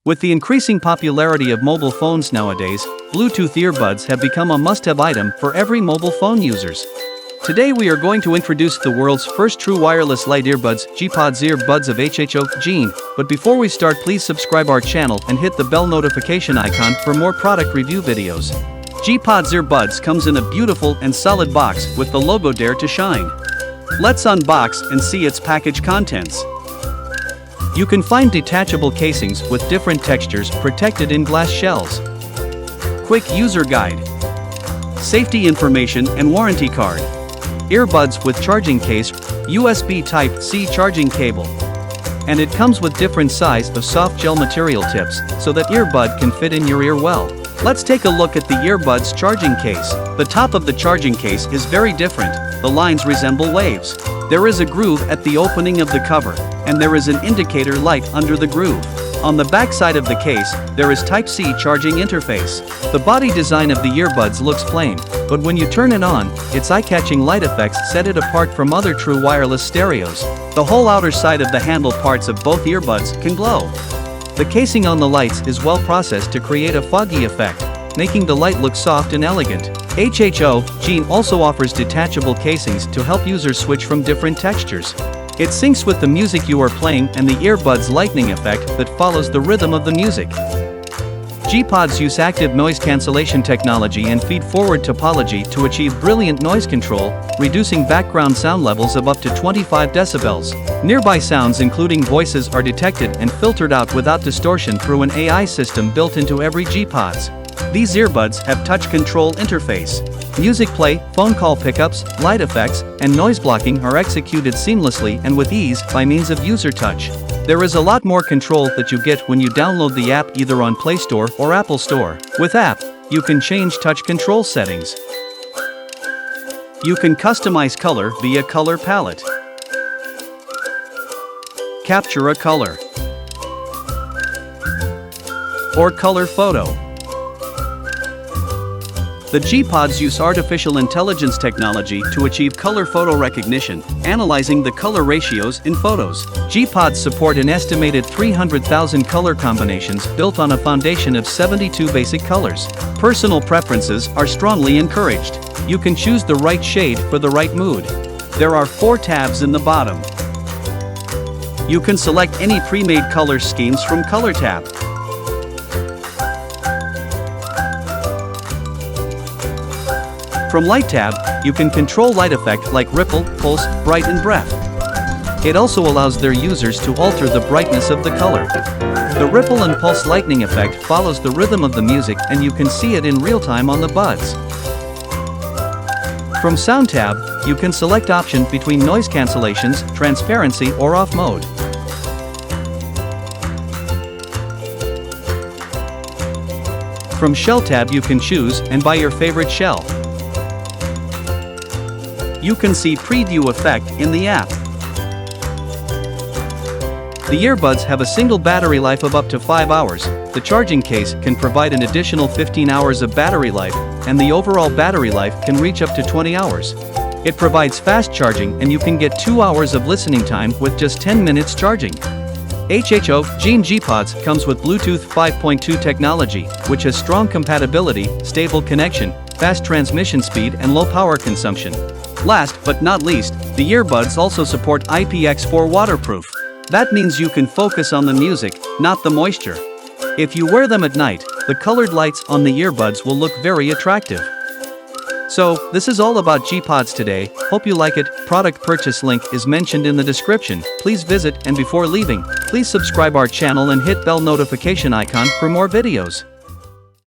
With the increasing popularity of mobile phones nowadays, Bluetooth earbuds have become a must-have item for every mobile phone users. Today we are going to introduce the world's first true wireless light earbuds, GPods Earbuds of HHOGene. But before we start, please subscribe our channel and hit the bell notification icon for more product review videos. GPods Earbuds comes in a beautiful and solid box with the logo Dare to Shine. Let's unbox and see its package contents. You can find detachable casings with different textures protected in glass shells. Quick user guide. Safety information and warranty card. Earbuds with charging case, USB Type-C charging cable. And it comes with different size of soft gel material tips, so that earbud can fit in your ear well. Let's take a look at the earbuds charging case. The top of the charging case is very different. The lines resemble waves. There is a groove at the opening of the cover, and there is an indicator light under the groove. On the back side of the case, there is Type-C charging interface. The body design of the earbuds looks plain, but when you turn it on, its eye-catching light effects set it apart from other true wireless stereos. The whole outer side of the handle parts of both earbuds can glow. The casing on the lights is well processed to create a foggy effect, making the light look soft and elegant. HHOGene also offers detachable casings to help users switch from different textures. It syncs with the music you are playing and the earbud's lightning effect that follows the rhythm of the music. GPods use active noise cancellation technology and feed-forward topology to achieve brilliant noise control, reducing background sound levels of up to 25 decibels. Nearby sounds including voices are detected and filtered out without distortion through an AI system built into every GPods. These earbuds have touch control interface. Music play, phone call pickups, light effects, and noise blocking are executed seamlessly and with ease by means of user touch. There is a lot more control that you get when you download the app either on Play Store or Apple Store. With app, you can change touch control settings. You can customize color via color palette. Capture a color. Or color photo. The GPods use artificial intelligence technology to achieve color photo recognition, analyzing the color ratios in photos. GPods support an estimated 300,000 color combinations built on a foundation of 72 basic colors. Personal preferences are strongly encouraged. You can choose the right shade for the right mood. There are 4 tabs in the bottom. You can select any pre-made color schemes from Color tab. From Light tab, you can control light effect like ripple, pulse, bright and breath. It also allows their users to alter the brightness of the color. The ripple and pulse lightning effect follows the rhythm of the music and you can see it in real time on the buds. From Sound tab, you can select option between noise cancellations, transparency or off mode. From Shell tab you can choose and buy your favorite shell. You can see preview effect in the app. The earbuds have a single battery life of up to 5 hours. The charging case can provide an additional 15 hours of battery life, and the overall battery life can reach up to 20 hours. It provides fast charging and you can get 2 hours of listening time with just 10 minutes charging. HHOGene GPods comes with Bluetooth 5.2 technology, which has strong compatibility, stable connection, fast transmission speed and low power consumption. Last but not least, the earbuds also support IPX4 waterproof. That means you can focus on the music, not the moisture. If you wear them at night, the colored lights on the earbuds will look very attractive. So, this is all about GPods today. Hope you like it. Product purchase link is mentioned in the description. Please visit, and before leaving, please subscribe our channel and hit bell notification icon for more videos.